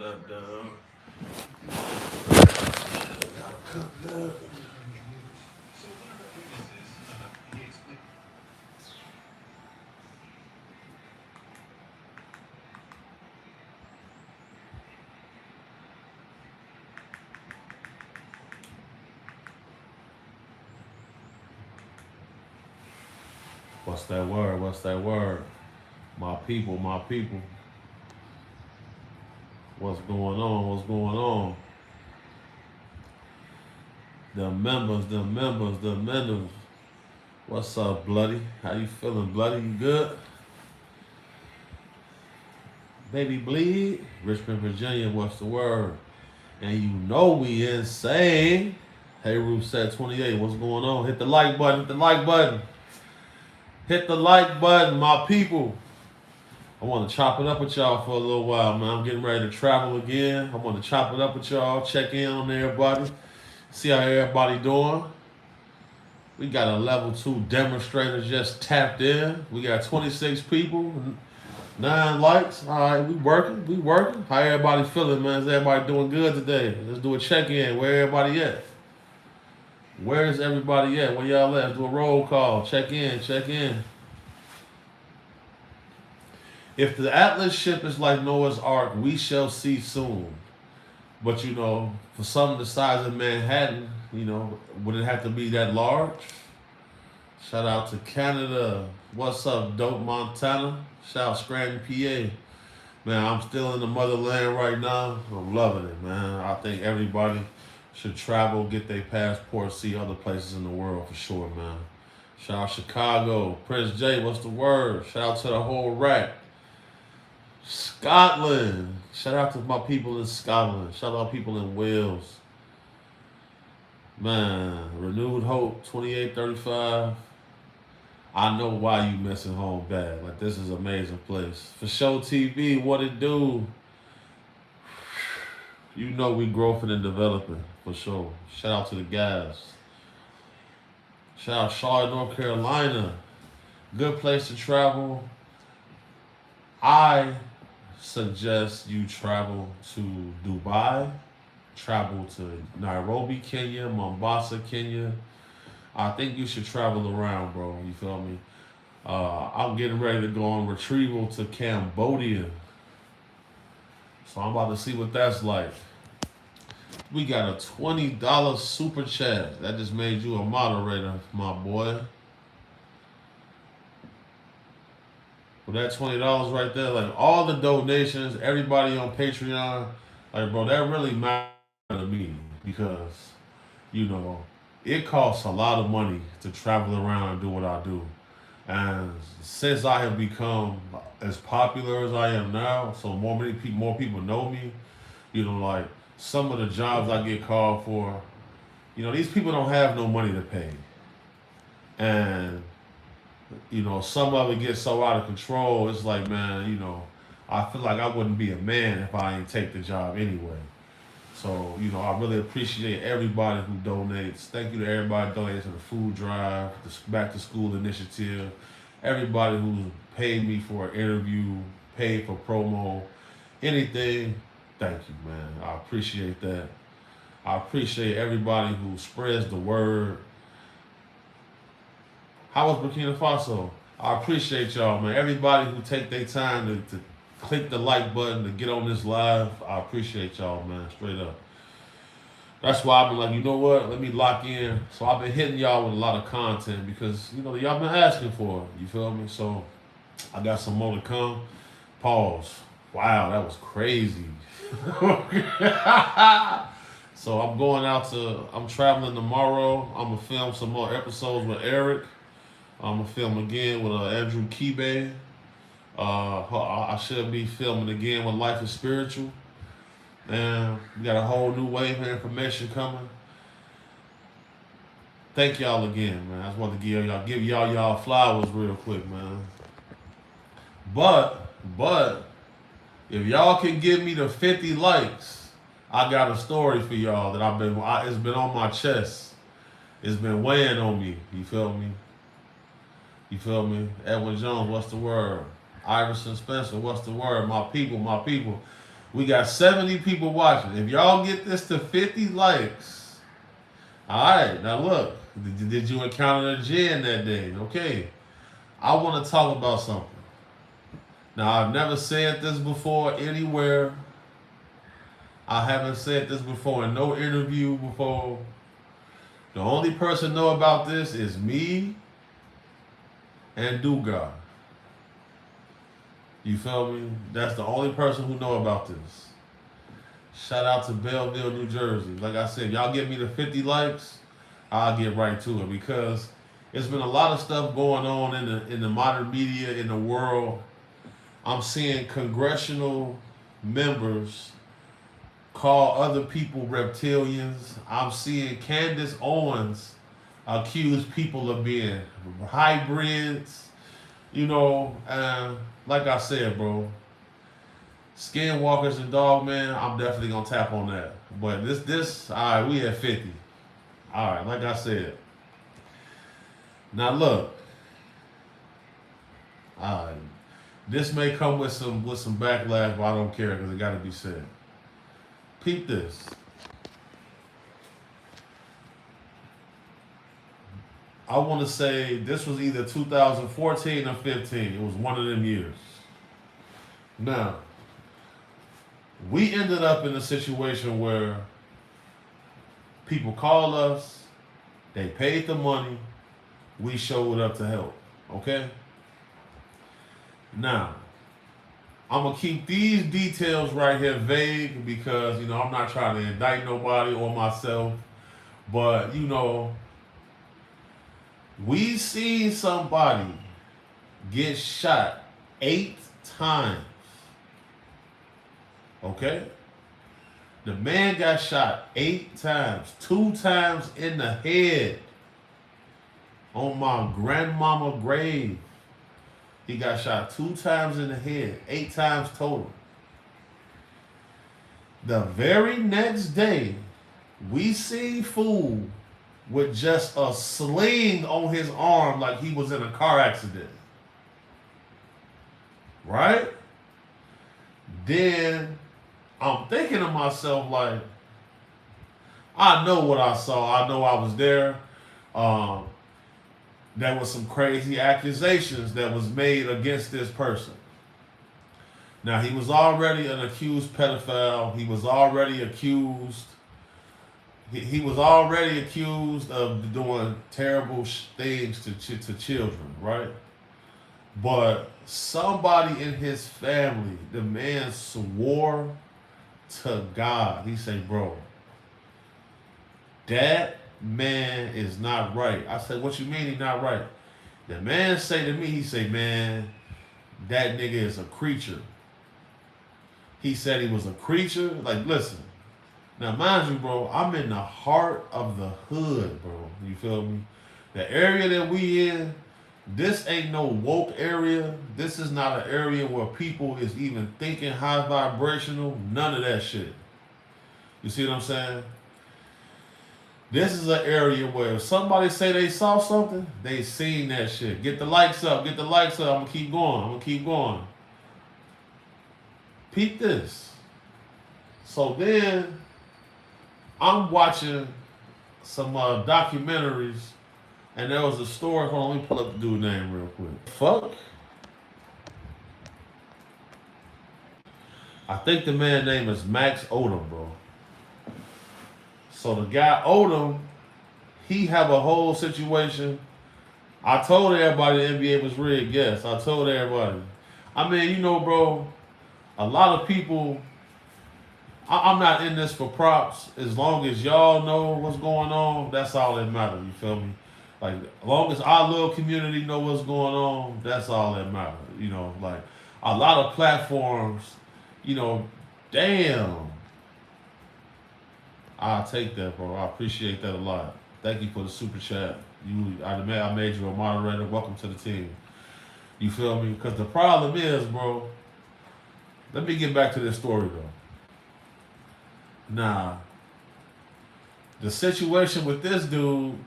up, dog. Gotta cook up. What's that word? What's that word? My people, my people. What's going on? What's going on? The members, the members, the members. What's up, Bloody? How you feeling, Bloody? You good? Baby Bleed? Richmond, Virginia, what's the word? And you know we insane. Hey, Roof said 28. What's going on? Hit the like button. Hit the like button. Hit the like button, my people. I want to chop it up with y'all for a little while, man. I'm getting ready to travel again. I want to chop it up with y'all, check in on everybody, see how everybody doing. We got a level 2 demonstrator just tapped in. We got 26 people, 9 likes. All right, we working. How everybody feeling, man? Is everybody doing good today? Let's do a check-in. Where everybody at? Where is everybody at? Where y'all at? Let's do a roll call. Check in. If the Atlas ship is like Noah's Ark, we shall see soon. But for something the size of Manhattan, would it have to be that large? Shout out to Canada. What's up, Dope Montana? Shout out Scranton, PA. Man, I'm still in the motherland right now. I'm loving it, man. I think everybody should travel, get their passport, see other places in the world for sure, man. Shout out Chicago. Prince J, what's the word? Shout out to the whole rack. Scotland. Shout out to my people in Scotland. Shout out people in Wales. Man, Renewed Hope, 2835. I know why you missing home bad. Like, this is an amazing place. For Show TV, what it do? You know we growing and developing, for sure. Shout out to the guys. Shout out Charlotte, North Carolina. Good place to travel. I suggest you travel to Dubai, travel to Nairobi, Kenya, Mombasa, Kenya. I think you should travel around, bro. You feel me? I'm getting ready to go on retrieval to Cambodia. So I'm about to see what that's like. We got a $20 super chat. That just made you a moderator, my boy. With that $20 right there, like all the donations, everybody on Patreon, like, bro, that really matters to me because, it costs a lot of money to travel around and do what I do. And since I have become as popular as I am now, so more people know me, like some of the jobs I get called for, these people don't have no money to pay. And some of it gets so out of control. It's like, man, I feel like I wouldn't be a man if I ain't take the job anyway. So, I really appreciate everybody who donates. Thank you to everybody who donates to the food drive, the back to school initiative, everybody who's paid me for an interview, paid for promo, anything. Thank you, man. I appreciate that. I appreciate everybody who spreads the word. How was Burkina Faso? I appreciate y'all, man. Everybody who take their time to click the like button to get on this live, I appreciate y'all, man. Straight up. That's why I've been like, you know what? Let me lock in. So I've been hitting y'all with a lot of content because, y'all been asking for it. You feel me? So I got some more to come. Pause. Wow, that was crazy. So I'm traveling tomorrow. I'm going to film some more episodes with Eric. I'm going to film again with Andrew Kibe. I should be filming again with Life is Spiritual. And we got a whole new wave of information coming. Thank y'all again, man. I just want to give y'all flowers real quick, man. But if y'all can give me the 50 likes, I got a story for y'all that it's been on my chest. It's been weighing on me. You feel me? Edwin Jones, what's the word? Iverson Spencer, what's the word? My people. We got 70 people watching. If y'all get this to 50 likes, all right. Now look, did you encounter a Jen that day? Okay. I want to talk about something. Now I've never said this before anywhere. I haven't said this before in no interview before. The only person know about this is me and Dugar. You feel me? That's the only person who know about this. Shout out to Belleville, New Jersey. Like I said, y'all give me the 50 likes, I'll get right to it because it's been a lot of stuff going on in the modern media in the world. I'm seeing congressional members call other people reptilians. I'm seeing Candace Owens accuse people of being hybrids. You know, like I said, bro, skinwalkers and dogmen, I'm definitely gonna tap on that. But all right, we at 50. All right, like I said. Now look, all right, this may come with some backlash, but I don't care because it got to be said. Peep this. I want to say this was either 2014 or 15. It was one of them years. Now, we ended up in a situation where people called us, they paid the money, we showed up to help. Okay? Now, I'm going to keep these details right here vague because, you know, I'm not trying to indict nobody or myself. But, you know, we seen somebody get shot 8 times. Okay? The man got shot 8 times. 2 times in the head. On my grandmama grave. He got shot 2 times in the head, 8 times total. The very next day, we see fool with just a sling on his arm like he was in a car accident. Right? Then I'm thinking to myself like, I know what I saw. I know I was there. There was some crazy accusations that was made against this person. Now, he was already an accused pedophile. He was already accused. He was already accused of doing terrible things to children, right? But somebody in his family, the man swore to God. He said, bro, that man is not right. I said, what you mean he's not right? The man say to me, he say, man, that nigga is a creature. He said he was a creature. Like, listen. Now, mind you, bro, I'm in the heart of the hood, bro. You feel me? The area that we in, this ain't no woke area. This is not an area where people is even thinking high vibrational. None of that shit. You see what I'm saying? This is an area where if somebody say they saw something, they seen that shit. Get the likes up, get the likes up. I'm gonna keep going. I'm gonna keep going. Peep this. So then I'm watching some documentaries, and there was a story. Hold on, let me pull up the dude's name real quick. Fuck. I think the man's name is Max Odom, bro. So the guy Odom, he have a whole situation. I told everybody the NBA was rigged. Yes, I told everybody. I mean, you know, bro, a lot of people, I'm not in this for props. As long as y'all know what's going on, that's all that matters. You feel me? Like, as long as our little community know what's going on, that's all that matters. You know, like, a lot of platforms, you know, damn. I'll take that, bro. I appreciate that a lot. Thank you for the super chat. I made you a moderator. Welcome to the team. You feel me? Because the problem is, bro, let me get back to this story, though. Nah, the situation with this dude,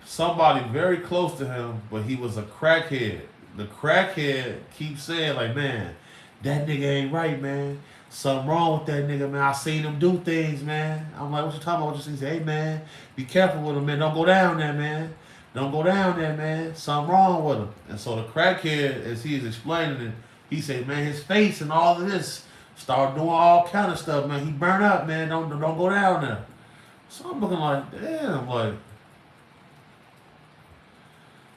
somebody very close to him, but he was a crackhead. The crackhead keeps saying, like, man, That nigga ain't right, man. Something wrong with that nigga, man. I seen him do things, man. I'm like, what you talking about? What you see? He said, hey, man, be careful with him, man. Don't go down there, man. Don't go down there, man. Something wrong with him. And so the crackhead, as he's explaining it, he said, man, his face and all of this started doing all kind of stuff, man. He burned up, man. Don't go down there. So I'm looking like, damn, like,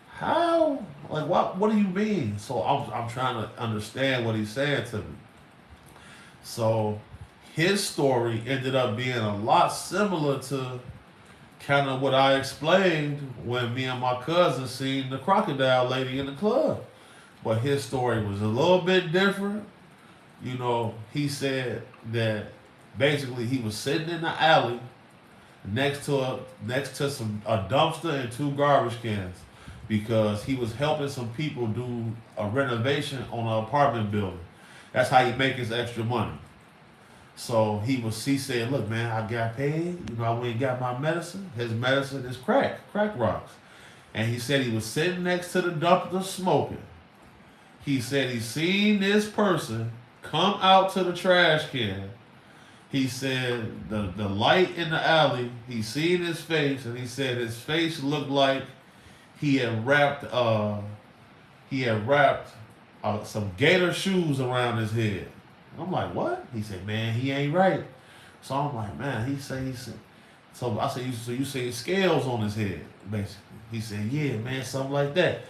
how? Like, what do you mean? So I'm trying to understand what he's saying to me. So his story ended up being a lot similar to kind of what I explained when me and my cousin seen the crocodile lady in the club. But his story was a little bit different. You know, he said that basically he was sitting in the alley next to a dumpster and two garbage cans because he was helping some people do a renovation on an apartment building. That's how he make his extra money. So he said, look, man, I got paid. You know, I went and got my medicine. His medicine is crack rocks. And he said he was sitting next to the dumpster smoking. He said he seen this person come out to the trash can. He said the light in the alley, he seen his face, and he said his face looked like he had wrapped some gator shoes around his head. I'm like, what? He said, man, he ain't right. So I'm like, man, he said. So I said, so you say scales on his head, basically. He said, yeah, man, something like that.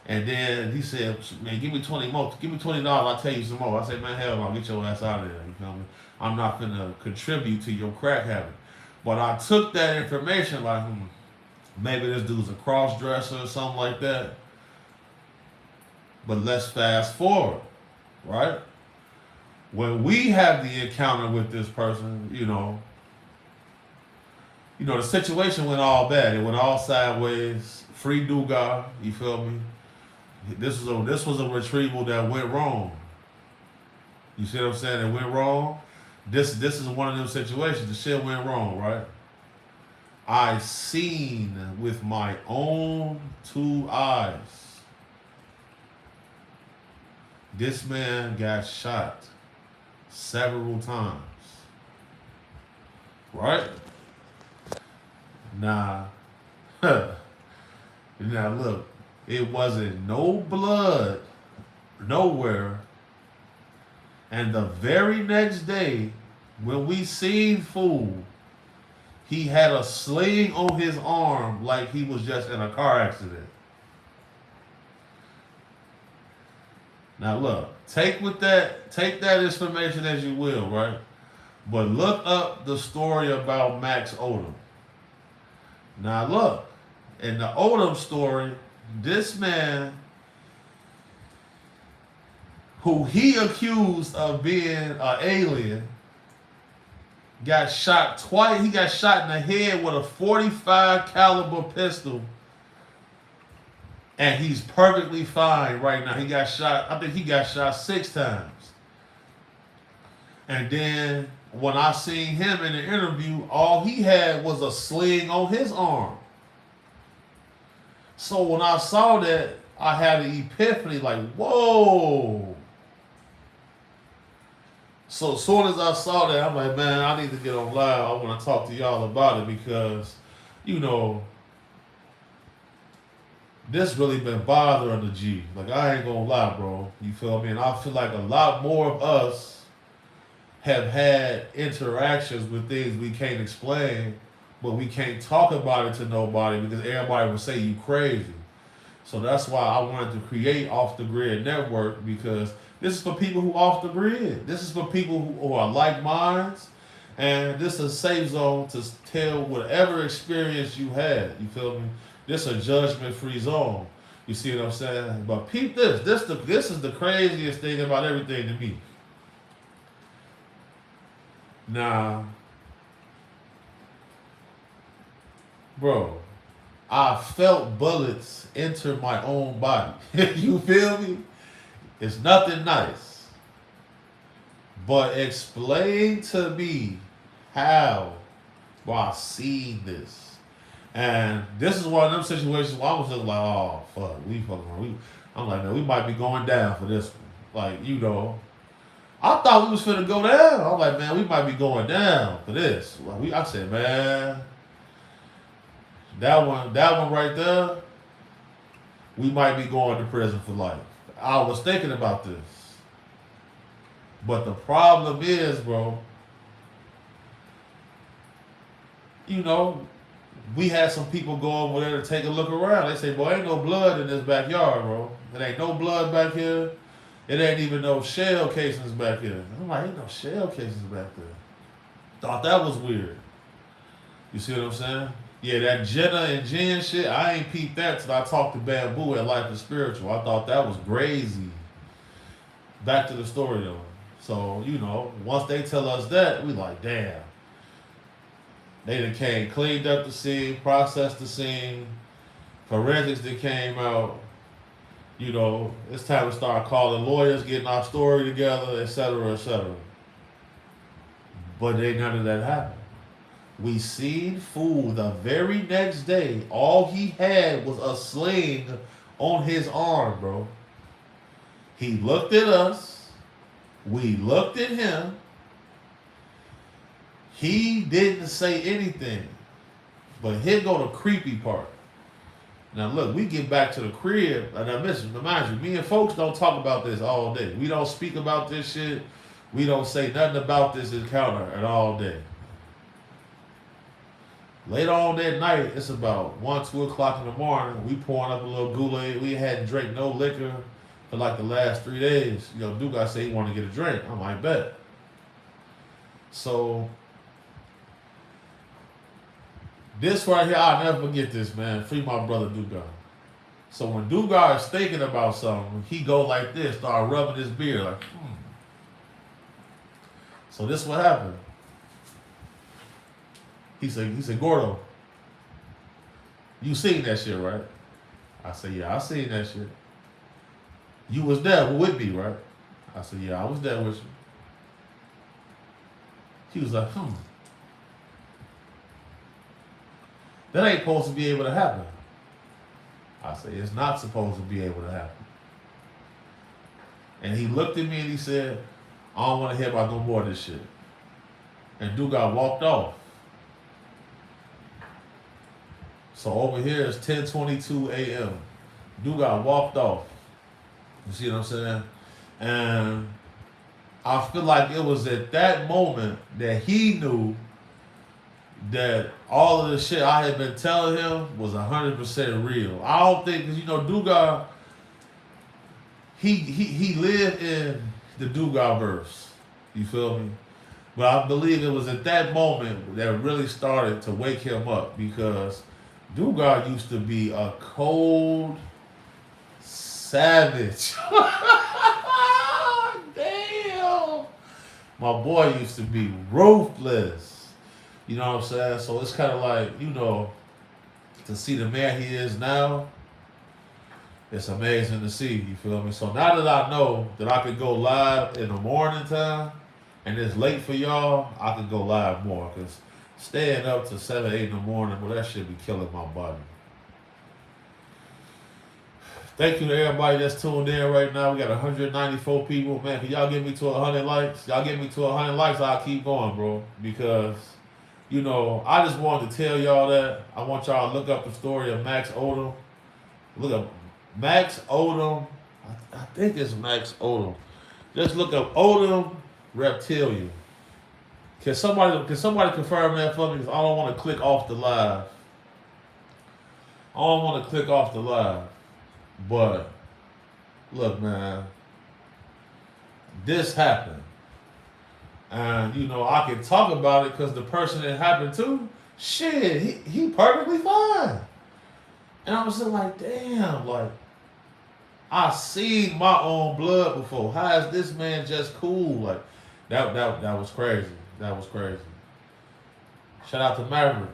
And then he said, man, give me 20 more. Give me $20, I'll tell you some more. I said, man, hell, I'll get your ass out of there. You feel me? I'm not going to contribute to your crack habit. But I took that information like, maybe this dude's a cross-dresser or something like that. But let's fast forward, right? When we have the encounter with this person, you know, the situation went all bad. It went all sideways. Free Dugar, you feel me? This was a retrieval that went wrong. You see what I'm saying? It went wrong. This is one of them situations. The shit went wrong, right? I seen with my own two eyes. This man got shot several times. Right? Now, now look, it wasn't no blood nowhere. And the very next day, when we seen fool, he had a sling on his arm like he was just in a car accident. Now look, take that information as you will, right? But look up the story about Max Odom. Now look, in the Odom story, this man, who he accused of being an alien, got shot twice. He got shot in the head with a .45 caliber pistol, and he's perfectly fine right now. He got shot. I think he got shot 6 times. And then when I seen him in the interview, all he had was a sling on his arm. So when I saw that, I had an epiphany like, whoa. So as soon as I saw that, I'm like, man, I need to get on live. I want to talk to y'all about it because, you know, this really been bothering the G. Like, I ain't gonna lie, bro. You feel me? And I feel like a lot more of us have had interactions with things we can't explain, but we can't talk about it to nobody because everybody will say you crazy. So that's why I wanted to create Off the Grid Network, because this is for people who off the grid. This is for people who are like minds, and this is a safe zone to tell whatever experience you had. You feel me? This is a judgment-free zone. You see what I'm saying? But peep this. This is the craziest thing about everything to me. Now, bro, I felt bullets enter my own body. You feel me? It's nothing nice. But explain to me how I seen this. And this is one of them situations where I was just like, oh, fuck, I'm like, man, we might be going down for this one. Like, you know. I thought we was finna go down. I'm like, man, we might be going down for this. I said, man, that one right there, we might be going to prison for life. I was thinking about this. But the problem is, bro, you know, we had some people go over there to take a look around. They say, boy, ain't no blood in this backyard, bro. There ain't no blood back here. It ain't even no shell casings back here. I'm like, ain't no shell casings back there. Thought that was weird. You see what I'm saying? Yeah, that Jenna and Jen shit, I ain't peeped that till I talked to Bamboo at Life is Spiritual. I thought that was crazy. Back to the story though. So, you know, once they tell us that, we like, damn. They done came, cleaned up the scene, processed the scene, forensics that came out. You know, it's time to start calling lawyers, getting our story together, et cetera, et cetera. But ain't none of that happened. We seen fool the very next day. All he had was a sling on his arm, bro. He looked at us. We looked at him. He didn't say anything. But here go the creepy part. Now look, we get back to the crib. And I mind you, me and folks don't talk about this all day. We don't speak about this shit. We don't say nothing about this encounter at all day. Later on that night, it's about 1, 2 o'clock in the morning. We pouring up a little Kool-Aid. We hadn't drank no liquor for like the last 3 days. You know, Duke I say he want to get a drink. I'm like, bet. So this right here, I'll never forget this, man. Free my brother Dugar. So when Dugar is thinking about something, he go like this, start rubbing his beard like, So this what happened. He said, Gordo, you seen that shit, right? I said, yeah, I seen that shit. You was there with me, right? I said, yeah, I was there with you. He was like, That ain't supposed to be able to happen. I said, it's not supposed to be able to happen. And he looked at me and he said, I don't want to hear about no more of this shit. And Dugas walked off. So over here it's 10:22 a.m. Dugas walked off. You see what I'm saying? And I feel like it was at that moment that he knew that all of the shit I had been telling him was 100% real. I don't think, because, you know, Dugas, he lived in the Dugas verse. You feel me? But I believe it was at that moment that really started to wake him up, because Dugas used to be a cold savage. Damn. My boy used to be ruthless. You know what I'm saying? So it's kind of like, you know, to see the man he is now, it's amazing to see, you feel me? So now that I know that I could go live in the morning time, and it's late for y'all, I could go live more, because staying up to 7, 8 in the morning, well, that shit be killing my body. Thank you to everybody that's tuned in right now. We got 194 people. Man, can y'all get me to 100 likes? Y'all get me to 100 likes, I'll keep going, bro. Because, you know, I just wanted to tell y'all that. I want y'all to look up the story of Max Odom. Look up Max Odom. I think it's Max Odom. Just look up Odom Reptilian. Can somebody confirm that for me? Because I don't want to click off the live. I don't want to click off the live. But look, man, this happened. And, you know, I can talk about it because the person it happened to, shit, he perfectly fine. And I was just like, damn, like, I seen my own blood before. How is this man just cool? Like, that was crazy. That was crazy. Shout out to Maverick.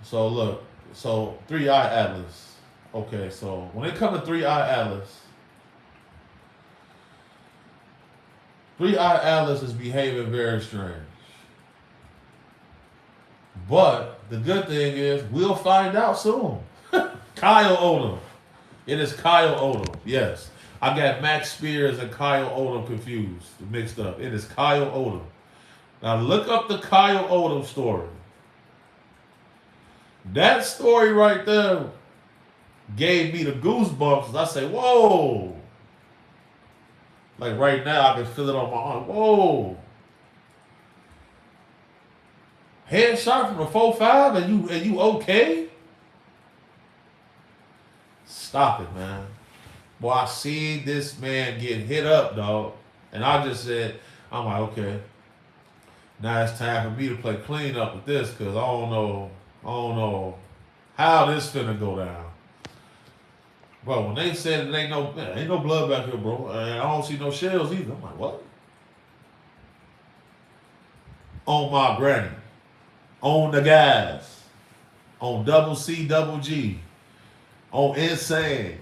So look, so 3-Eye Atlas. Okay, so when it comes to 3-Eye Atlas, 3-Eye Atlas is behaving very strange. But the good thing is, we'll find out soon. Kyle Odom. It is Kyle Odom, yes. I got Max Spears and Kyle Odom confused, mixed up. It is Kyle Odom. Now look up the Kyle Odom story. That story right there gave me the goosebumps. I say, whoa. Like right now, I can feel it on my arm. Whoa. Headshot from a 4.5 and you okay? Stop it, man. Boy, I seen this man get hit up, dog. And I just said, I'm like, okay. Now it's time for me to play clean up with this, because I don't know how this finna go down. Bro, when they said it ain't no blood back here, bro, and I don't see no shells either. I'm like, what? On my granny. On the guys. On double C, double G. On Insane.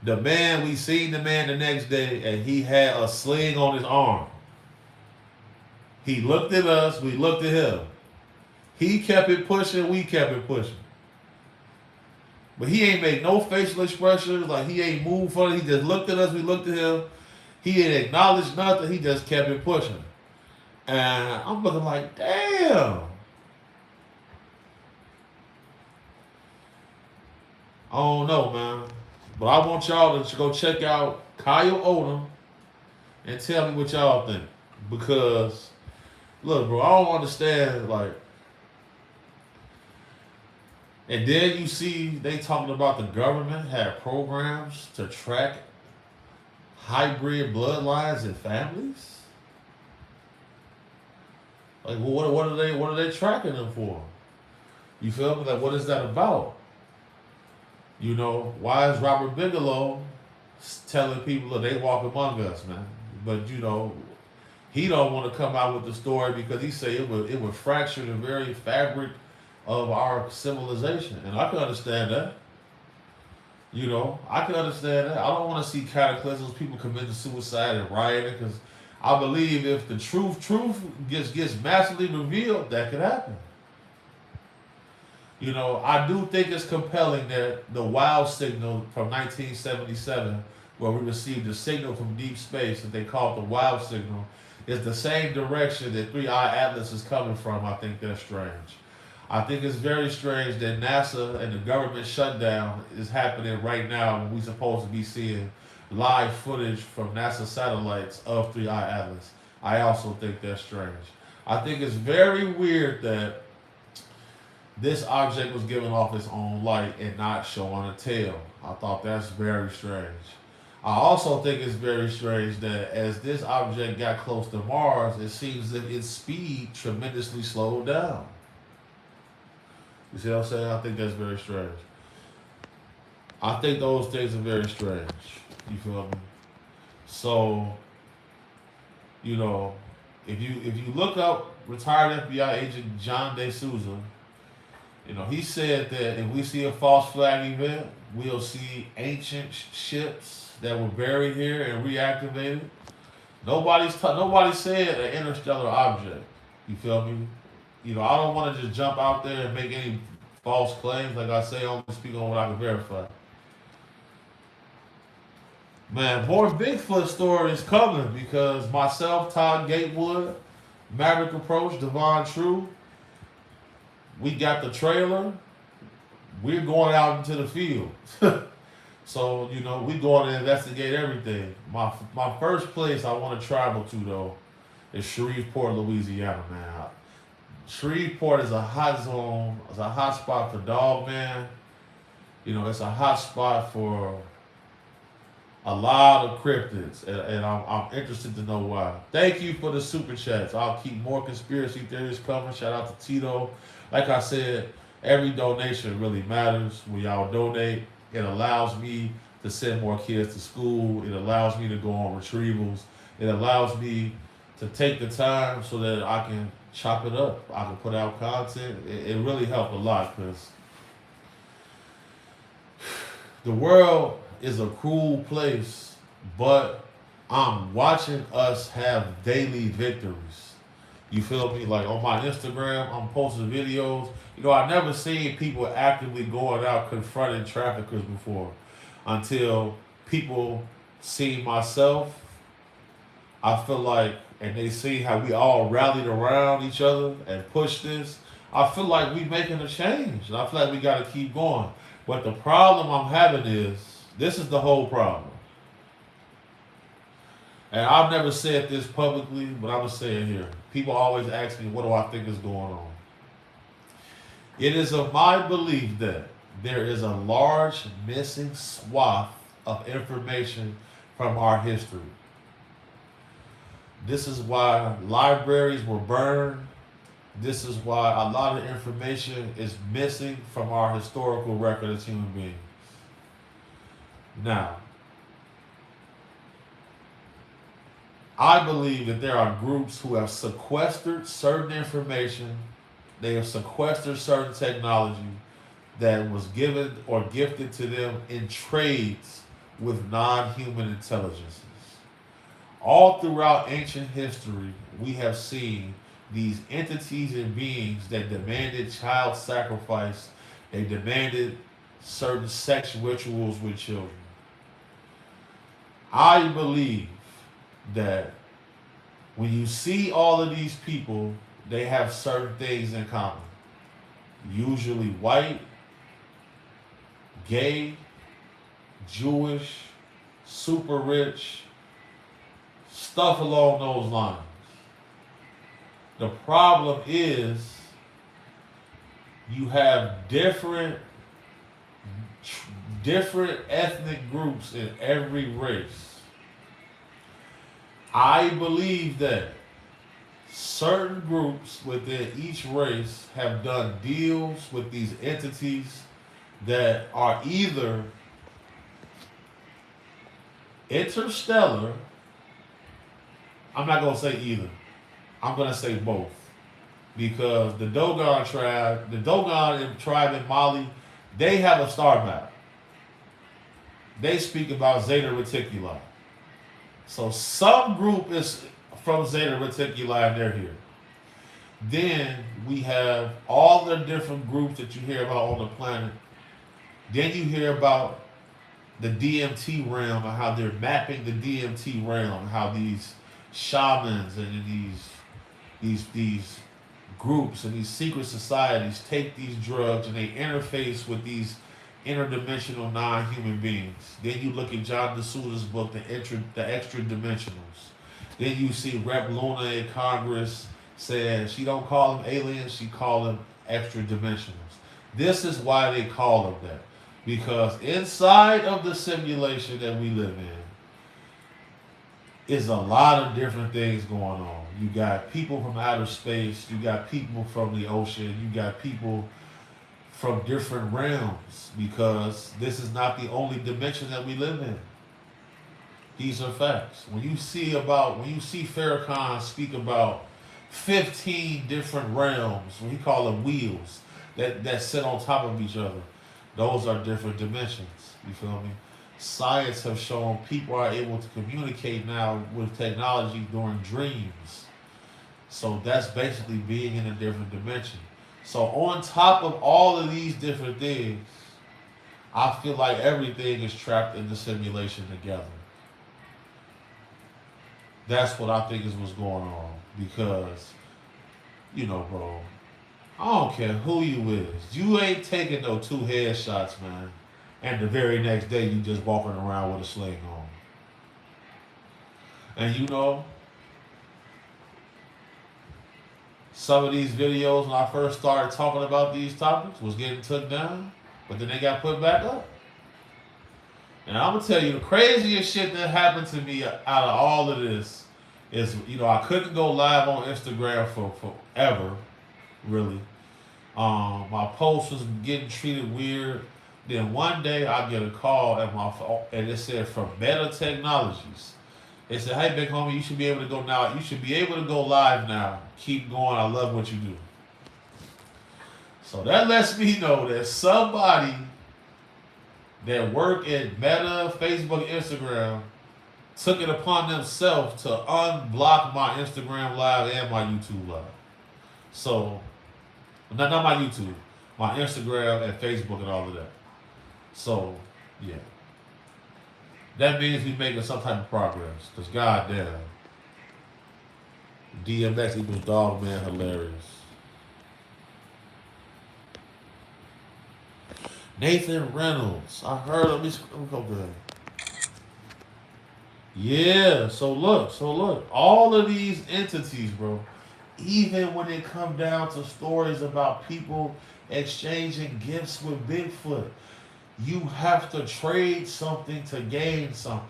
We seen the man the next day, and he had a sling on his arm. He looked at us, we looked at him. He kept it pushing, we kept it pushing. But he ain't make no facial expressions, like he ain't moved for it. He just looked at us, we looked at him. He didn't acknowledge nothing, he just kept it pushing. And I'm looking like, damn. I don't know, man. But I want y'all to go check out Kyle Odom and tell me what y'all think. Because, look, bro, I don't understand, like, and then you see they talking about the government had programs to track hybrid bloodlines and families. Like, well, what are they tracking them for? You feel me? Like, what is that about? You know, why is Robert Bigelow telling people that they walk among us, man? But you know, he don't want to come out with the story because he say it would fracture the very fabric of our civilization, and I can understand that. You know, I can understand that. I don't want to see cataclysms, people committing suicide and rioting, because I believe if the truth gets massively revealed, that could happen. You know, I do think it's compelling that the WOW signal from 1977, where we received a signal from deep space that they call it the WOW signal, is the same direction that 3I Atlas is coming from. I think that's strange. I think it's very strange that NASA and the government shutdown is happening right now when we're supposed to be seeing live footage from NASA satellites of 3I Atlas. I also think that's strange. I think it's very weird that this object was giving off its own light and not showing a tail. I thought that's very strange. I also think it's very strange that as this object got close to Mars, it seems that its speed tremendously slowed down. You see what I'm saying? I think that's very strange. I think those things are very strange. You feel me? So, you know, if you look up retired FBI agent John DeSouza, you know, he said that if we see a false flag event, we'll see ancient ships that were buried here and reactivated. Nobody said an interstellar object. You feel me? You know, I don't want to just jump out there and make any false claims. Like I say, I only speak on what I can verify. Man, more Bigfoot stories coming because myself, Todd Gatewood, Maverick Approach, Devon True, we got the trailer. We're going out into the field. So, you know, we going to investigate everything. My first place I want to travel to, though, is Shreveport, Louisiana, man. Shreveport is a hot zone. It's a hot spot for dog, man. You know, it's a hot spot for a lot of cryptids, and I'm interested to know why. Thank you for the super chats. I'll keep more conspiracy theories coming. Shout out to Tito. Like I said, every donation really matters. When y'all donate, it allows me to send more kids to school. It allows me to go on retrievals. It allows me to take the time so that I can chop it up. I can put out content. It really helped a lot because the world is a cruel place, but I'm watching us have daily victories. You feel me? Like on my Instagram, I'm posting videos. You know, I never seen people actively going out confronting traffickers before until people see myself, I feel like, and they see how we all rallied around each other and pushed this, I feel like we making a change. And I feel like we got to keep going. But the problem I'm having is, this is the whole problem. And I've never said this publicly, but I'm going to say it here. People always ask me, what do I think is going on? It is of my belief that there is a large missing swath of information from our history. This is why libraries were burned. This is why a lot of information is missing from our historical record as human beings. Now, I believe that there are groups who have sequestered certain information, they have sequestered certain technology that was given or gifted to them in trades with non-human intelligences. All throughout ancient history, we have seen these entities and beings that demanded child sacrifice, they demanded certain sex rituals with children. I believe that when you see all of these people, they have certain things in common. Usually white, gay, Jewish, super rich, stuff along those lines. The problem is you have different ethnic groups in every race. I believe that certain groups within each race have done deals with these entities that are either interstellar. I'm not going to say either. I'm going to say both. Because the Dogon tribe in Mali, they have a star map. They speak about Zeta Reticuli. So some group is from Zeta Reticuli and they're here. Then we have all the different groups that you hear about on the planet. Then you hear about the DMT realm and how they're mapping the DMT realm, how these shamans and these groups and these secret societies take these drugs and they interface with these interdimensional non-human beings. Then you look at John D'Souza's book, The Extra Dimensionals. Then you see Rep. Luna in Congress saying she don't call them aliens, she call them extra dimensionals. This is why they call them that. Because inside of the simulation that we live in is a lot of different things going on. You got people from outer space, you got people from the ocean, you got people from different realms, because this is not the only dimension that we live in. These are facts. When you see Farrakhan speak about 15 different realms, when he call them wheels that sit on top of each other, those are different dimensions. You feel me? Science have shown people are able to communicate now with technology during dreams. So that's basically being in a different dimension. So on top of all of these different things, I feel like everything is trapped in the simulation together. That's what I think is what's going on. Because, bro, I don't care who you is. You ain't taking no 2 headshots, man. And the very next day you just walking around with a sling on. And some of these videos when I first started talking about these topics was getting took down, but then they got put back up. And I'm gonna tell you the craziest shit that happened to me out of all of this is, I couldn't go live on Instagram for forever, really. My post was getting treated weird. Then one day I get a call at my phone and it said from Meta Technologies. They said, "Hey, big homie, you should be able to go now. You should be able to go live now. Keep going. I love what you do." So that lets me know that somebody that work at Meta, Facebook, Instagram took it upon themselves to unblock my Instagram live and my YouTube live. So, not my YouTube, my Instagram and Facebook and all of that. So, yeah. that means we making some type of progress. Cause goddamn, DMX equals dog man hilarious. Nathan Reynolds. I heard of this. Let me go good. Yeah, so look, all of these entities, bro, even when it come down to stories about people exchanging gifts with Bigfoot, you have to trade something to gain something.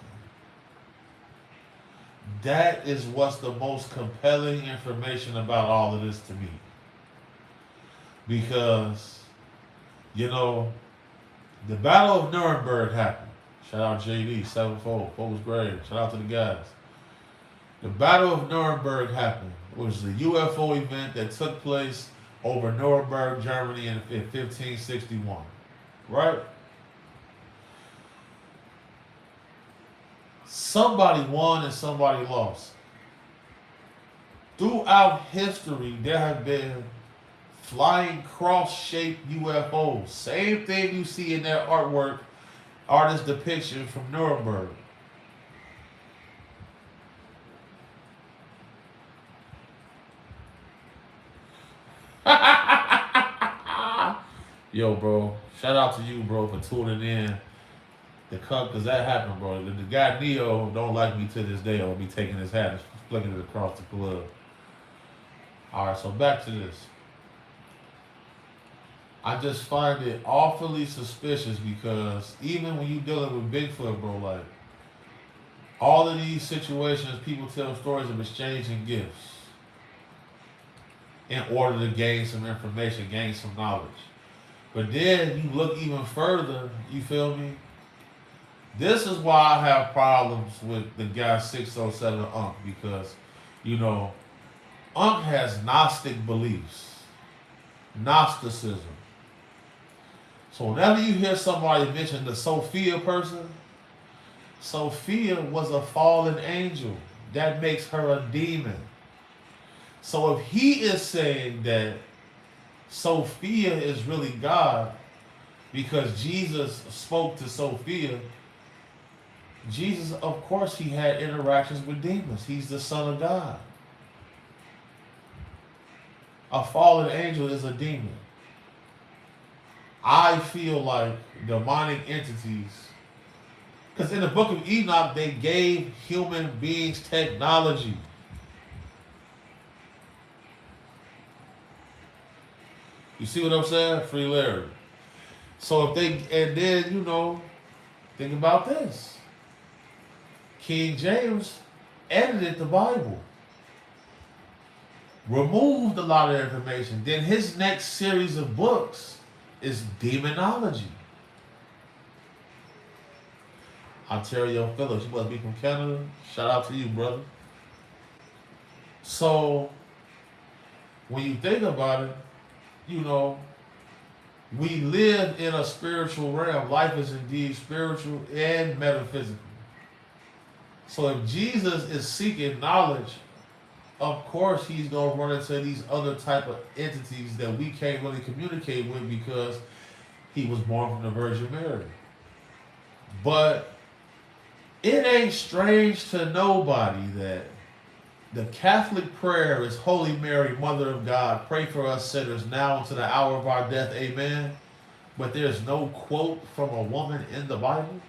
That is what's the most compelling information about all of this to me. Because, you know, the Battle of Nuremberg happened. Shout out JD, sevenfold, Focus Grave. Shout out to the guys. The Battle of Nuremberg happened. It was a UFO event that took place over Nuremberg, Germany in 1561. Right? Somebody won and somebody lost. Throughout history, there have been flying cross-shaped UFOs. Same thing you see in their artwork, artist depiction from Nuremberg. Yo, bro, shout out to you, bro, for tuning in. Because that happened, bro. The guy Neo don't like me to this day or me taking his hat and flicking it across the club. All right, so back to this. I just find it awfully suspicious because even when you're dealing with Bigfoot, bro, like all of these situations, people tell stories of exchanging gifts in order to gain some information, gain some knowledge. But then you look even further, you feel me? This is why I have problems with the guy 607 Unc because, you know, Unc has Gnostic beliefs, Gnosticism. So whenever you hear somebody mention the Sophia person, Sophia was a fallen angel. That makes her a demon. So if he is saying that Sophia is really God because Jesus spoke to Sophia, Jesus, of course, he had interactions with demons. He's the Son of God. A fallen angel is a demon. I feel like demonic entities, because in the book of Enoch, they gave human beings technology. You see what I'm saying? Free Larry. So if they, and then, you know, think about this. King James edited the Bible, removed a lot of information. Then his next series of books is demonology. Ontario Phillips, you must be from Canada. Shout out to you, brother. So when you think about it, you know, we live in a spiritual realm. Life is indeed spiritual and metaphysical. So if Jesus is seeking knowledge, of course he's going to run into these other type of entities that we can't really communicate with because he was born from the Virgin Mary. But it ain't strange to nobody that the Catholic prayer is Holy Mary, Mother of God, pray for us sinners now and to the hour of our death, amen. But there's no quote from a woman in the Bible.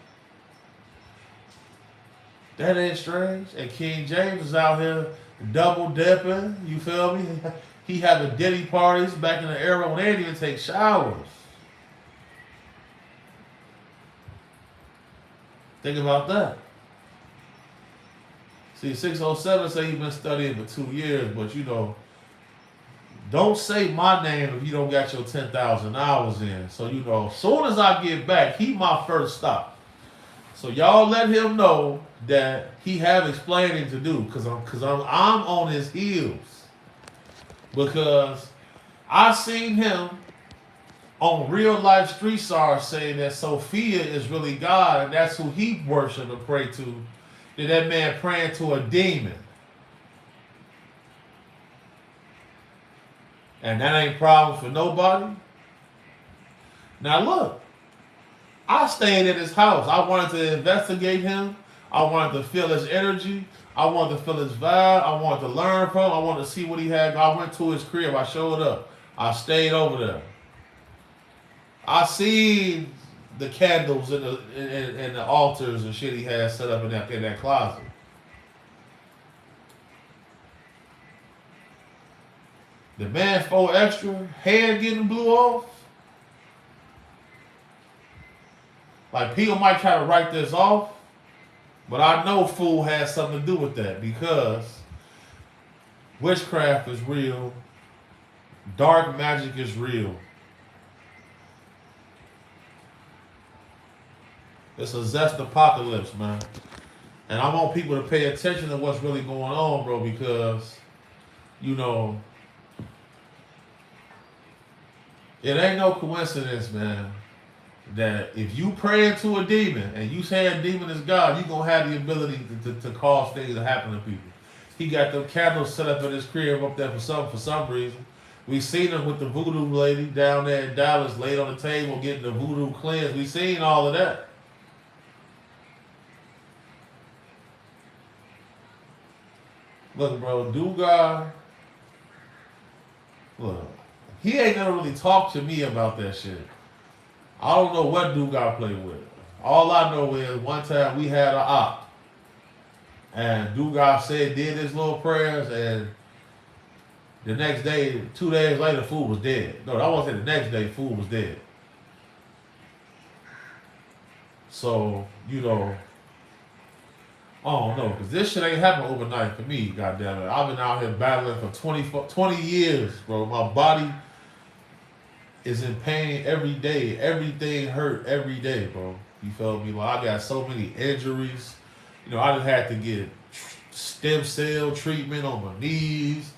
That ain't strange. And King James is out here double dipping, you feel me? He having ditty parties back in the era when they didn't even take showers. Think about that. See, 607 say he's been studying for 2 years, but you know, don't say my name if you don't got your 10,000 hours in. So, you know, as soon as I get back, he my first stop. So y'all let him know that he have explaining to do, cause I'm on his heels. Because I seen him on Real Life Street Stars saying that Sophia is really God and that's who he worship and pray to. Then that man praying to a demon. And that ain't problem for nobody. Now look, I stayed in his house. I wanted to investigate him. I wanted to feel his energy. I wanted to feel his vibe. I wanted to learn from him. I wanted to see what he had. I went to his crib. I showed up. I stayed over there. I seen the candles and the altars and shit he had set up in that closet. The man 4 extra, hair getting blew off. Like people might try to write this off, but I know fool has something to do with that because witchcraft is real, dark magic is real. It's a zest apocalypse, man. And I want people to pay attention to what's really going on, bro, because, you know, it ain't no coincidence, man, that if you pray into a demon and you say a demon is God, you're going to have the ability to cause things to happen to people. He got the candles set up in his crib up there for some reason. We seen him with the voodoo lady down there in Dallas, laid on the table getting the voodoo cleansed. We seen all of that. Look, bro, Dugar, look, he ain't never really talked to me about that shit. I don't know what Dugar played with. All I know is one time we had an op, and Dugar did his little prayers, and the next day, 2 days later, fool was dead. No, I wasn't the next day, fool was dead. So, you know, I don't know, because this shit ain't happened overnight for me, goddammit. I've been out here battling for 20 years, bro. My body is in pain every day. Everything hurt every day, bro. You feel me? Like, I got so many injuries. You know, I just had to get stem cell treatment on my knees.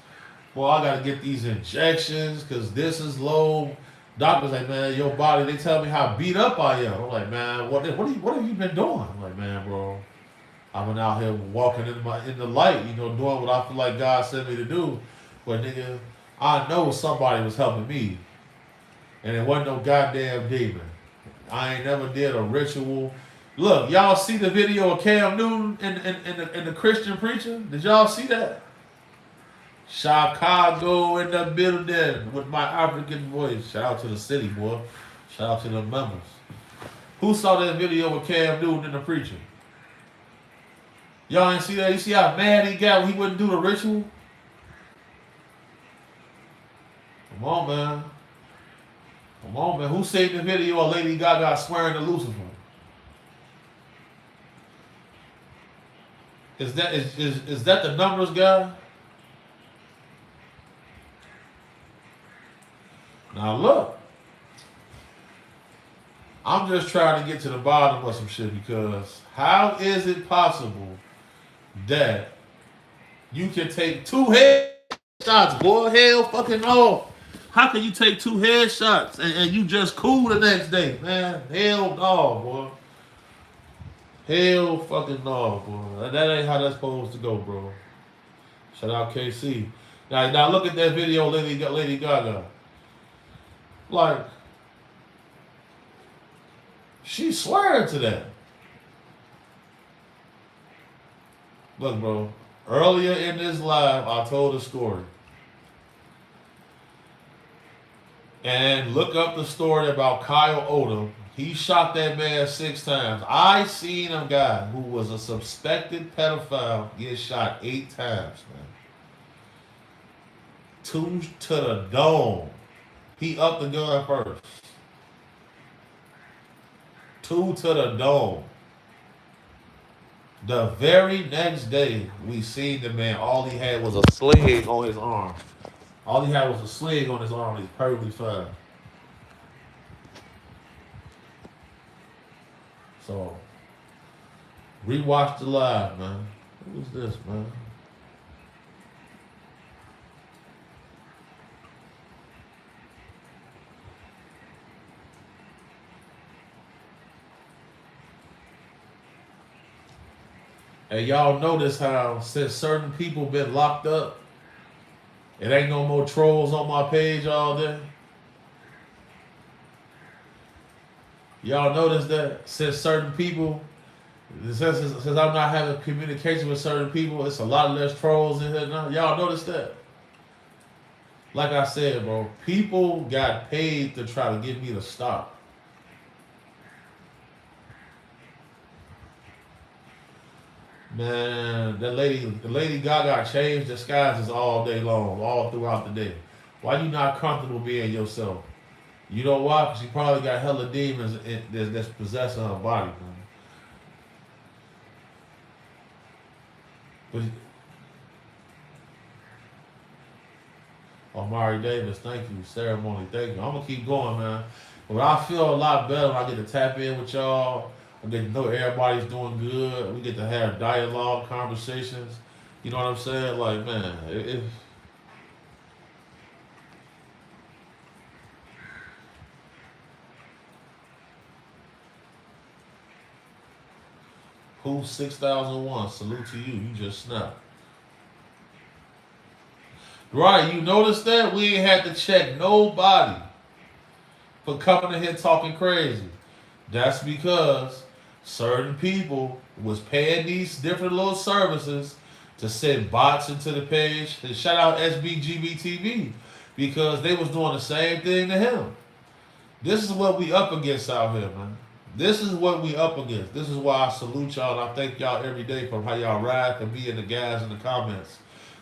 Well, I got to get these injections because this is low. Doctors like, man, your body, they tell me how beat up I am. I'm like, man, what have you been doing? I'm like, man, bro, I've been out here walking in the light, you know, doing what I feel like God sent me to do. But nigga, I know somebody was helping me. And it wasn't no goddamn demon. I ain't never did a ritual. Look, y'all see the video of Cam Newton and the Christian preacher? Did y'all see that? Chicago in the building with my African voice. Shout out to the city, boy. Shout out to the members. Who saw that video with Cam Newton and the preacher? Y'all ain't see that? You see how mad he got when he wouldn't do the ritual? Come on, man. Come on, man. Who saved the video of Lady Gaga swearing to Lucifer? Is that the numbers guy? Now look, I'm just trying to get to the bottom of some shit because how is it possible that you can take 2 headshots, boy? Hell fucking no. How can you take 2 headshots and you just cool the next day, man? Hell no, boy. Hell fucking no, boy. That ain't how that's supposed to go, bro. Shout out KC. Now look at that video, Lady Gaga. Like, she's swearing to that. Look, bro. Earlier in this live, I told a story. And look up the story about Kyle Odom. He shot that man 6 times. I seen a guy who was a suspected pedophile get shot 8 times, man. 2 to the dome. He upped the gun first. 2 to the dome. The very next day, we seen the man, all he had was a sling on his arm. All he had was a sling on his arm. He's perfectly fine. So, rewatch the live, man. Who's this, man? And y'all notice how since certain people been locked up, it ain't no more trolls on my page all day. Y'all notice that since certain people, since I'm not having communication with certain people, it's a lot less trolls in here now. Y'all notice that? Like I said, bro, people got paid to try to get me to stop. Man, the Lady Gaga changed disguises all day long, all throughout the day. Why you not comfortable being yourself? You know why? Because she probably got hella demons that's possessing her body, man. But Omari Davis, thank you. Ceremony, thank you. I'm gonna keep going, man. But I feel a lot better when I get to tap in with y'all. I get to know everybody's doing good. We get to have dialogue, conversations. You know what I'm saying? Like, man, who's 6001? Salute to you. You just snapped. Right, you notice that? We ain't had to check nobody for coming in here talking crazy. That's because certain people was paying these different little services to send bots into the page. And shout out SBGBTV because they was doing the same thing to him. This is what we up against out here, man. This is what we up against. This is why I salute y'all and I thank y'all every day for how y'all ride and be in the guys in the comments.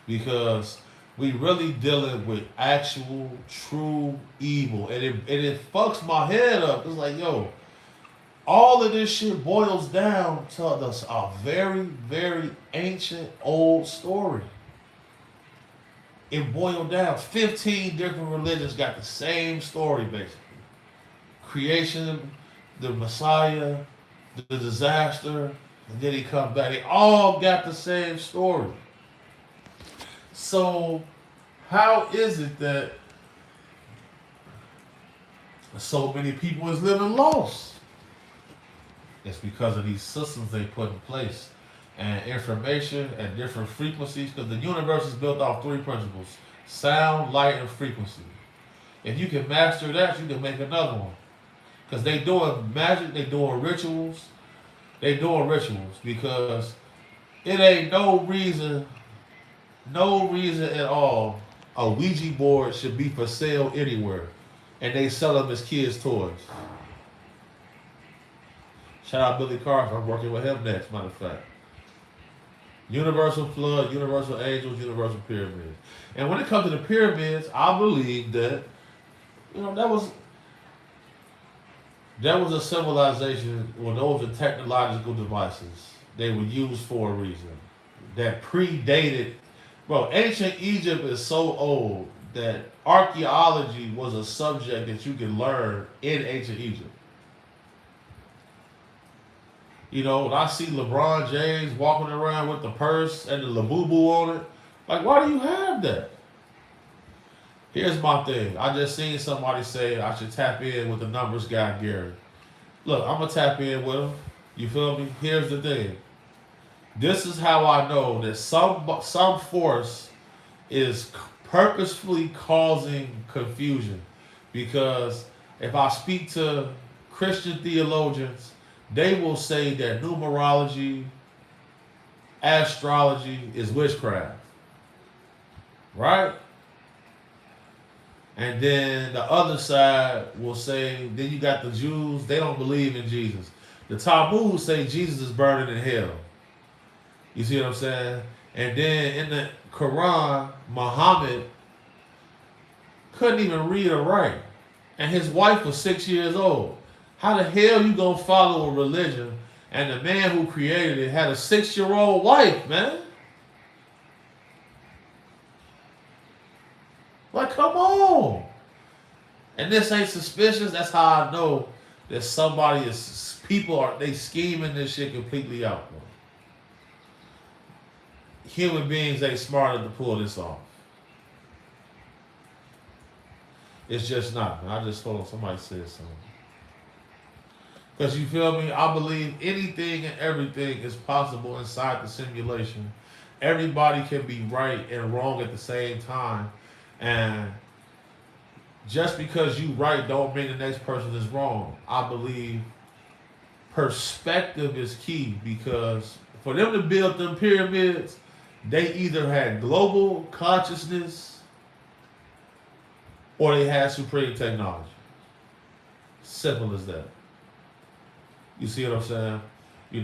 Because we really dealing with actual, true evil. And it fucks my head up. It's like, yo, all of this shit boils down to us a very, very ancient old story. It boiled down. 15 different religions got the same story, basically. Creation, the Messiah, the disaster, and then he comes back. They all got the same story. So, how is it that so many people is living lost? It's because of these systems they put in place and information at different frequencies. Because the universe is built off three principles: sound, light, and frequency. If you can master that, you can make another one. Because they doing magic, they doing rituals. They doing rituals because it ain't no reason at all a Ouija board should be for sale anywhere. And they sell them as kids' toys. Shout out Billy Carson. I'm working with him next, matter of fact. Universal Flood, Universal Angels, Universal Pyramids. And when it comes to the pyramids, I believe that, that was a civilization, well, those are technological devices they were used for a reason that predated. Bro, ancient Egypt is so old that archaeology was a subject that you can learn in ancient Egypt. You know, when I see LeBron James walking around with the purse and the Labubu on it, like, why do you have that? Here's my thing. I just seen somebody say I should tap in with the numbers guy, Gary. Look, I'm going to tap in with him. You feel me? Here's the thing. This is how I know that some force is purposefully causing confusion. Because if I speak to Christian theologians, they will say that numerology, astrology is witchcraft. Right? And then the other side will say, then you got the Jews, they don't believe in Jesus. The Talmud say Jesus is burning in hell. You see what I'm saying? And then in the Quran, Muhammad couldn't even read or write. And his wife was 6 years old. How the hell you gonna follow a religion and the man who created it had a 6-year-old wife, man? Like, come on. And this ain't suspicious. That's how I know that they scheming this shit completely out, bro. Human beings ain't smart enough to pull this off. It's just not. I just told somebody said something. Because you feel me? I believe anything and everything is possible inside the simulation. Everybody can be right and wrong at the same time. And just because you right don't mean the next person is wrong. I believe perspective is key because for them to build them pyramids, they either had global consciousness or they had supreme technology. Simple as that. You see what I'm saying? We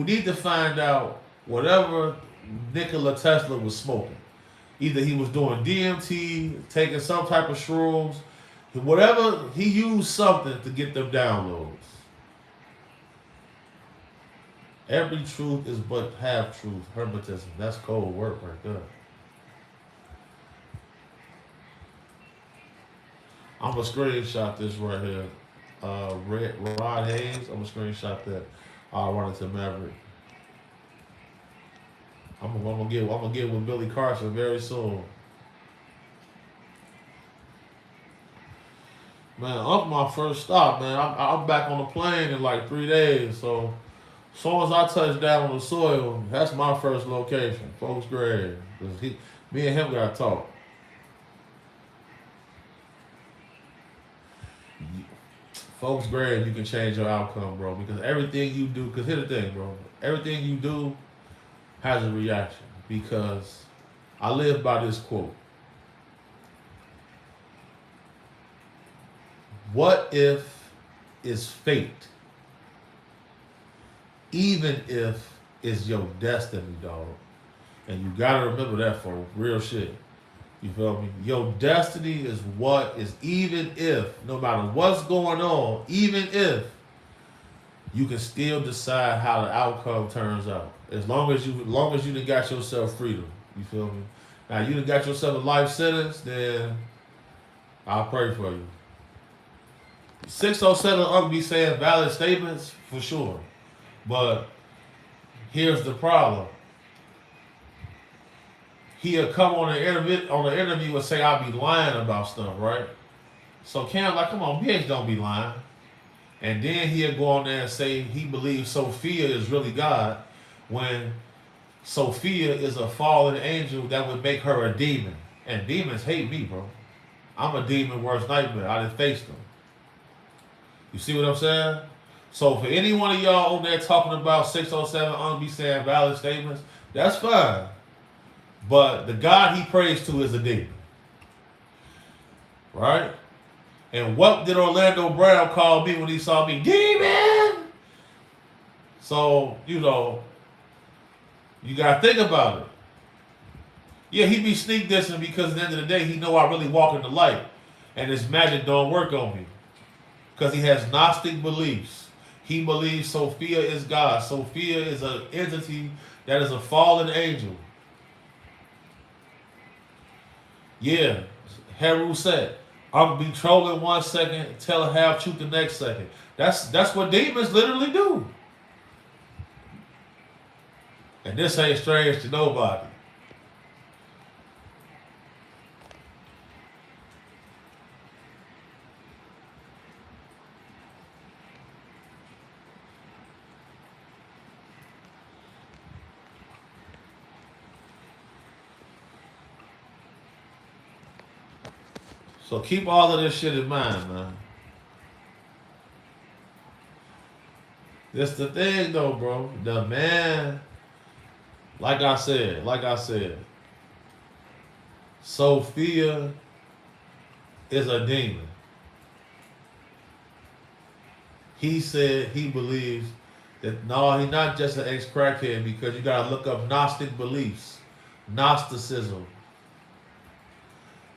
need to find out whatever Nikola Tesla was smoking. Either he was doing DMT, taking some type of shrooms, whatever, he used something to get them downloads. Every truth is but half truth. Hermetism. That's cold work right there. I'm going to screenshot this right here. Rod Hayes. I'm going to screenshot that. I'll run it to Maverick. I'm gonna get with Billy Carson very soon. Man, up my first stop, man. I'm back on the plane in like 3 days. So as soon as I touch down on the soil, that's my first location, Folks Grave. Me and him got to talk. Folks Grave, you can change your outcome, bro. Because everything you do, because here's the thing, bro. Everything you do has a reaction. Because I live by this quote. What if is fate, even if it's your destiny, dog? And you gotta remember that for real shit. You feel me? Your destiny is what is, even if, no matter what's going on, even if, you can still decide how the outcome turns out. As long as you done got yourself freedom. You feel me? Now you done got yourself a life sentence, then I'll pray for you. 607 be saying valid statements for sure. But here's the problem. He'll come on the interview and say I'll be lying about stuff, right? So Cam like, come on, BH don't be lying. And then he'll go on there and say he believes Sophia is really God, when Sophia is a fallen angel that would make her a demon. And demons hate me, bro. I'm a demon worst nightmare. I done faced them. You see what I'm saying? So for any one of y'all on there talking about 607 be saying valid statements, that's fine. But the God he prays to is a demon. Right? And what did Orlando Brown call me when he saw me? Demon! So, you got to think about it. Yeah, he be sneak dissing because at the end of the day, he know I really walk in the light. And his magic don't work on me. Because he has Gnostic beliefs. He believes Sophia is God. Sophia is an entity that is a fallen angel. Yeah, Heru said, I'm be trolling 1 second, tell a half truth the next second. That's what demons literally do. And this ain't strange to nobody. So keep all of this shit in mind, man. That's the thing though, bro. The man, like I said, Sophia is a demon. He said he believes that no, he's not just an ex-crackhead, because you gotta look up Gnostic beliefs, Gnosticism.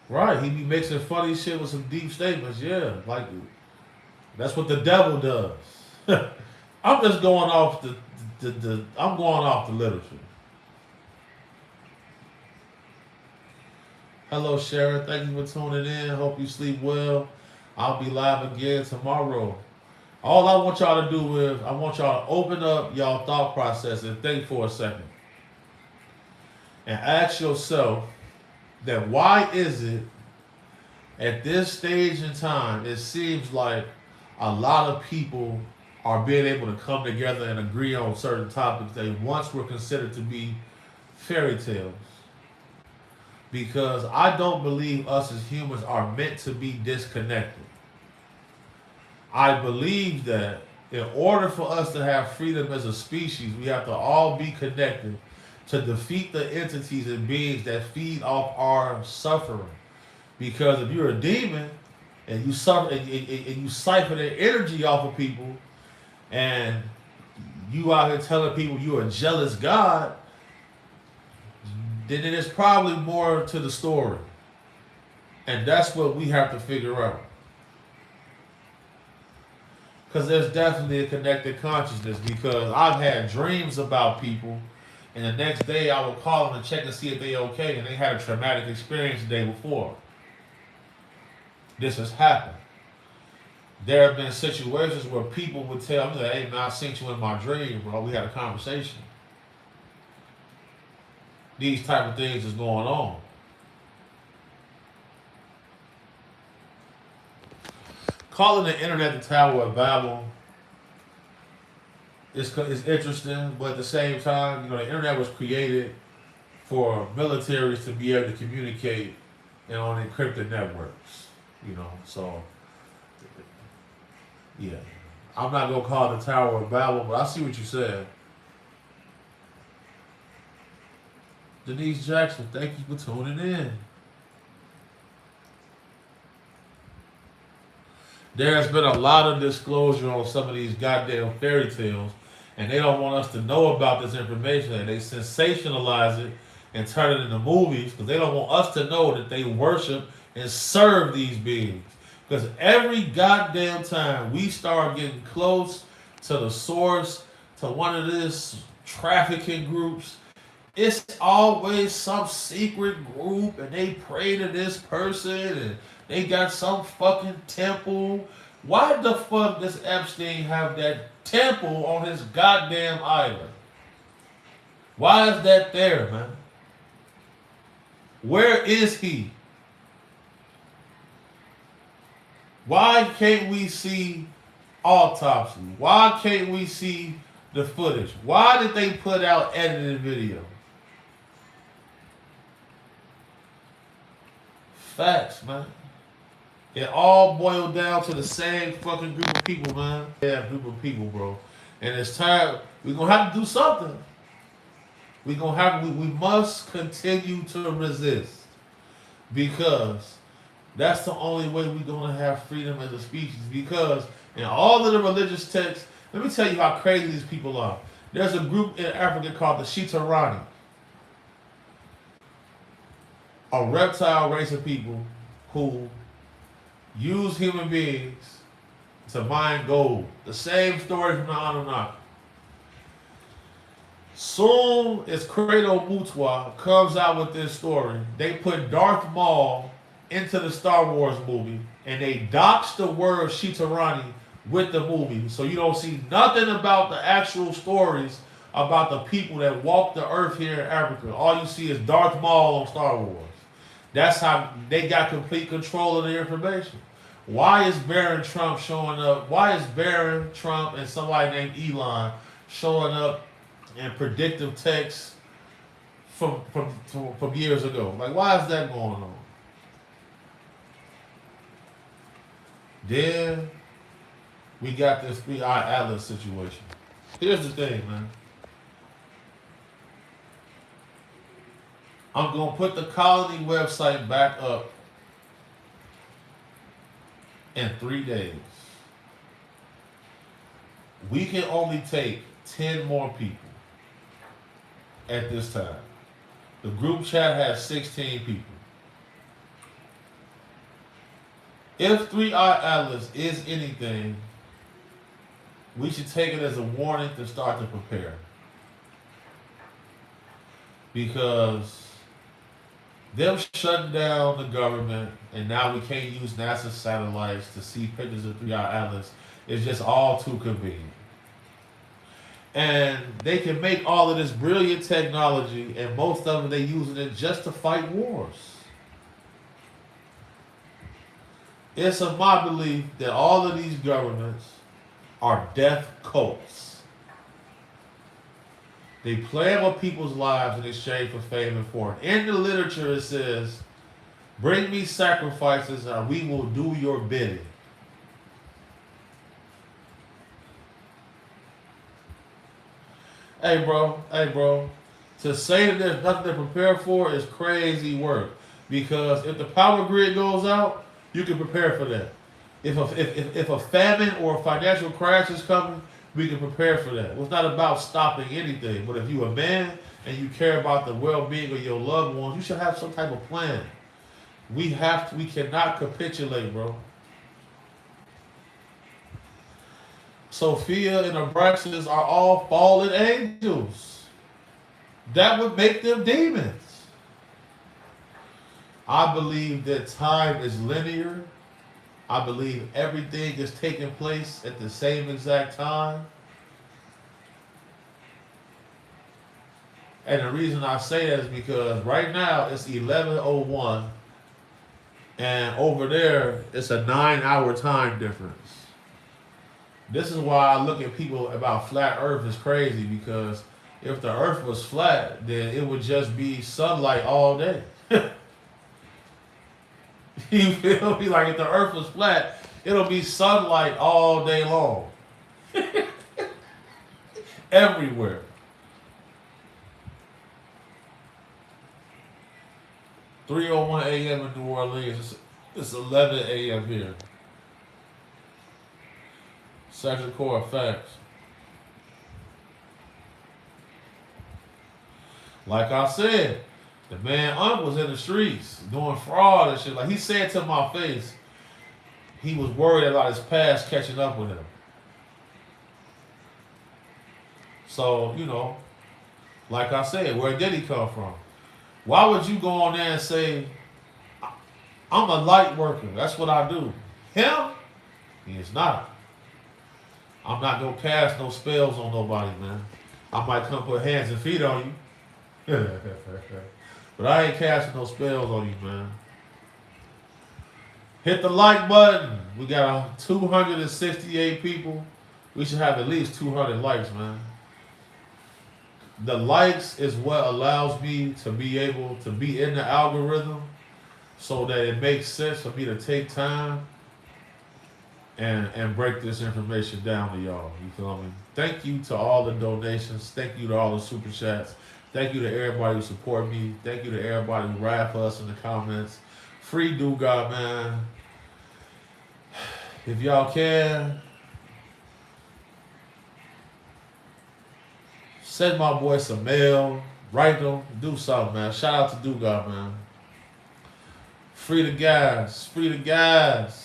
Right, he be mixing funny shit with some deep statements, yeah. Like, that's what the devil does. I'm just going off I'm going off the literature. Hello, Sharon. Thank you for tuning in. Hope you sleep well. I'll be live again tomorrow. All I want y'all to do is, I want y'all to open up y'all thought process and think for a second. And ask yourself, that why is it at this stage in time, it seems like a lot of people are being able to come together and agree on certain topics they once were considered to be fairy tales. because I don't believe us as humans are meant to be disconnected. I believe that in order for us to have freedom as a species, we have to all be connected to defeat the entities and beings that feed off our suffering. Because if you're a demon and you suffer and you siphon the energy off of people, and you out here telling people you're a jealous God, then there's probably more to the story. And that's what we have to figure out. Because there's definitely a connected consciousness. Because I've had dreams about people, and the next day I would call them and check to see if they're okay, and they had a traumatic experience the day before. This has happened. There have been situations where people would tell me, hey man, I seen you in my dream, bro. We had a conversation. These type of things is going on. Calling the internet the Tower of Babel is interesting, but at the same time, the internet was created for militaries to be able to communicate on encrypted networks. So yeah, I'm not gonna call it the Tower of Babel, but I see what you said. Denise Jackson, thank you for tuning in. There has been a lot of disclosure on some of these goddamn fairy tales, and they don't want us to know about this information, and they sensationalize it and turn it into movies because they don't want us to know that they worship and serve these beings. Because every goddamn time we start getting close to the source, to one of these trafficking groups, it's always some secret group and they pray to this person and they got some fucking temple. Why the fuck does Epstein have that temple on his goddamn island? Why is that there, man? Where is he? Why can't we see autopsy? Why can't we see the footage? Why did they put out edited video? Facts, man. It all boiled down to the same fucking group of people, man. Yeah, group of people, bro. And it's time. We're gonna have to do something. We must continue to resist, because that's the only way we're gonna have freedom as a species. Because in all of the religious texts, let me tell you how crazy these people are. There's a group in Africa called the Shitarani, a reptile race of people who use human beings to mine gold. The same story from the Anunnaki. Soon as Credo Mutwa comes out with this story, they put Darth Maul into the Star Wars movie, and they doxed the word Shitarani with the movie. So you don't see nothing about the actual stories about the people that walk the earth here in Africa. All you see is Darth Maul on Star Wars. That's how they got complete control of the information. Why is Barron Trump showing up? Why is Barron Trump and somebody named Elon showing up in predictive text from years ago? Like, why is that going on? Then we got this 3-Eye Atlas situation. Here's the thing, man. I'm going to put the colony website back up in 3 days. We can only take 10 more people at this time. The group chat has 16 people. If 3-Eye Atlas is anything, we should take it as a warning to start to prepare. Because them shutting down the government, and now we can't use NASA satellites to see pictures of 3-Eye Atlas, is just all too convenient. And they can make all of this brilliant technology, and most of them they using it just to fight wars. It's of my belief that all of these governments are death cults. They play with people's lives in exchange for fame and fortune. In the literature, it says, "Bring me sacrifices, and we will do your bidding." Hey, bro. To say that there's nothing to prepare for is crazy work. Because if the power grid goes out, you can prepare for that. If a famine or a financial crash is coming, we can prepare for that. Well, it's not about stopping anything, but if you're a man and you care about the well-being of your loved ones, you should have some type of plan. We cannot capitulate, bro. Sophia and Abraxas are all fallen angels. That would make them demons. I believe that time is linear. I believe everything is taking place at the same exact time. And the reason I say that is because right now it's 11:01, and over there it's a 9-hour time difference. This is why I look at people about flat Earth as crazy, because if the Earth was flat, then it would just be sunlight all day. You feel me? Like if the Earth was flat, it'll be sunlight all day long. Everywhere. "3:01 a.m. in New Orleans. It's 11 a.m. here. Second core facts. Like I said, the man Unc was in the streets doing fraud and shit. Like he said to my face, he was worried about his past catching up with him. So, like I said, where did he come from? Why would you go on there and say, "I'm a light worker, that's what I do"? Him? He is not. I'm not going to cast no spells on nobody, man. I might come put hands and feet on you. But I ain't casting no spells on you, man. Hit the like button. We got 268 people. We should have at least 200 likes, man. The likes is what allows me to be able to be in the algorithm, so that it makes sense for me to take time and break this information down to y'all. You feel me? Thank you to all the donations. Thank you to all the super chats. Thank you to everybody who support me. Thank you to everybody who rap for us in the comments. Free Do God, man. If y'all can, send my boy some mail. Write them. Do something, man. Shout out to Do God, man. Free the guys. Free the guys.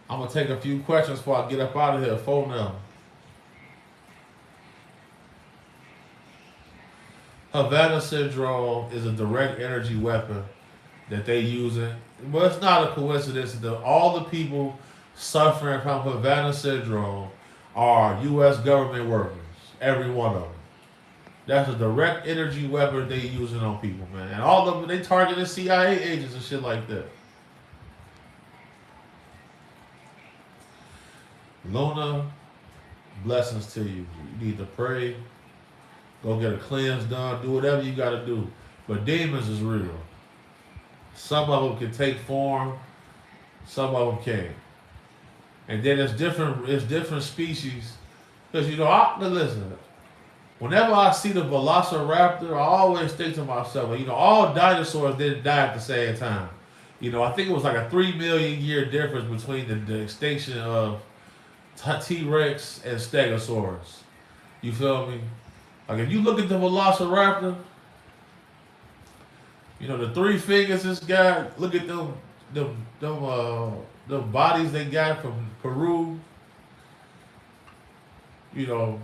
I'm going to take a few questions before I get up out of here. Phone now. Havana syndrome is a direct energy weapon that they use it. But it's not a coincidence that all the people suffering from Havana syndrome are U.S. government workers. Every one of them. That's a direct energy weapon they using on people, man. And all of them, they targeting CIA agents and shit like that. Luna, blessings to you. You need to pray. Go get a cleanse done. Do whatever you got to do. But demons is real. Some of them can take form. Some of them can't. And then it's different species. Because, listen. Whenever I see the velociraptor, I always think to myself, all dinosaurs didn't die at the same time. I think it was like a 3 million year difference between the extinction of T-Rex and Stegosaurus. You feel me? Like if you look at the velociraptor, the 3 fingers this guy, look at them bodies they got from Peru. The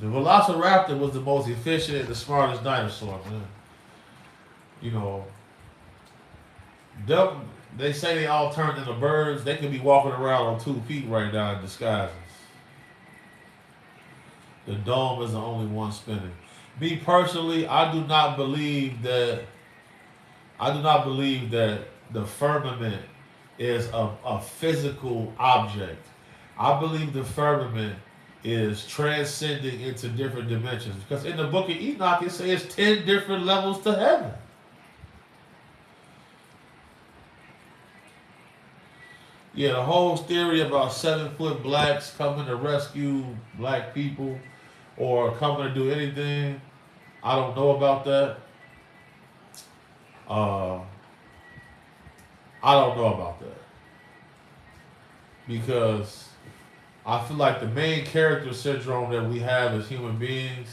velociraptor was the most efficient and the smartest dinosaur, man. They say they all turned into birds. They could be walking around on 2 feet right now in disguises. The dome is the only one spinning. Me personally, I do not believe that the firmament is a physical object. I believe the firmament is transcending into different dimensions. Because in the book of Enoch, it says 10 different levels to heaven. Yeah, the whole theory about 7-foot blacks coming to rescue black people or coming to do anything, I don't know about that. Uh, I don't know about that. Because I feel like the main character syndrome that we have as human beings,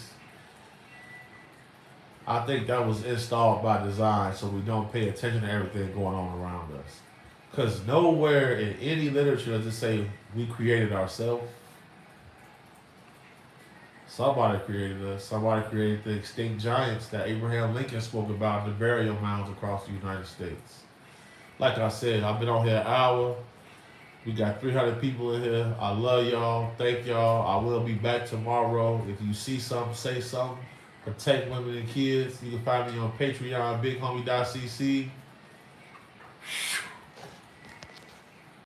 I think that was installed by design so we don't pay attention to everything going on around us. Because nowhere in any literature does it say we created ourselves. Somebody created us. Somebody created the extinct giants that Abraham Lincoln spoke about in the burial mounds across the United States. Like I said, I've been on here an hour. We got 300 people in here. I love y'all. Thank y'all. I will be back tomorrow. If you see something, say something. Protect women and kids. You can find me on Patreon, BigHomieCC.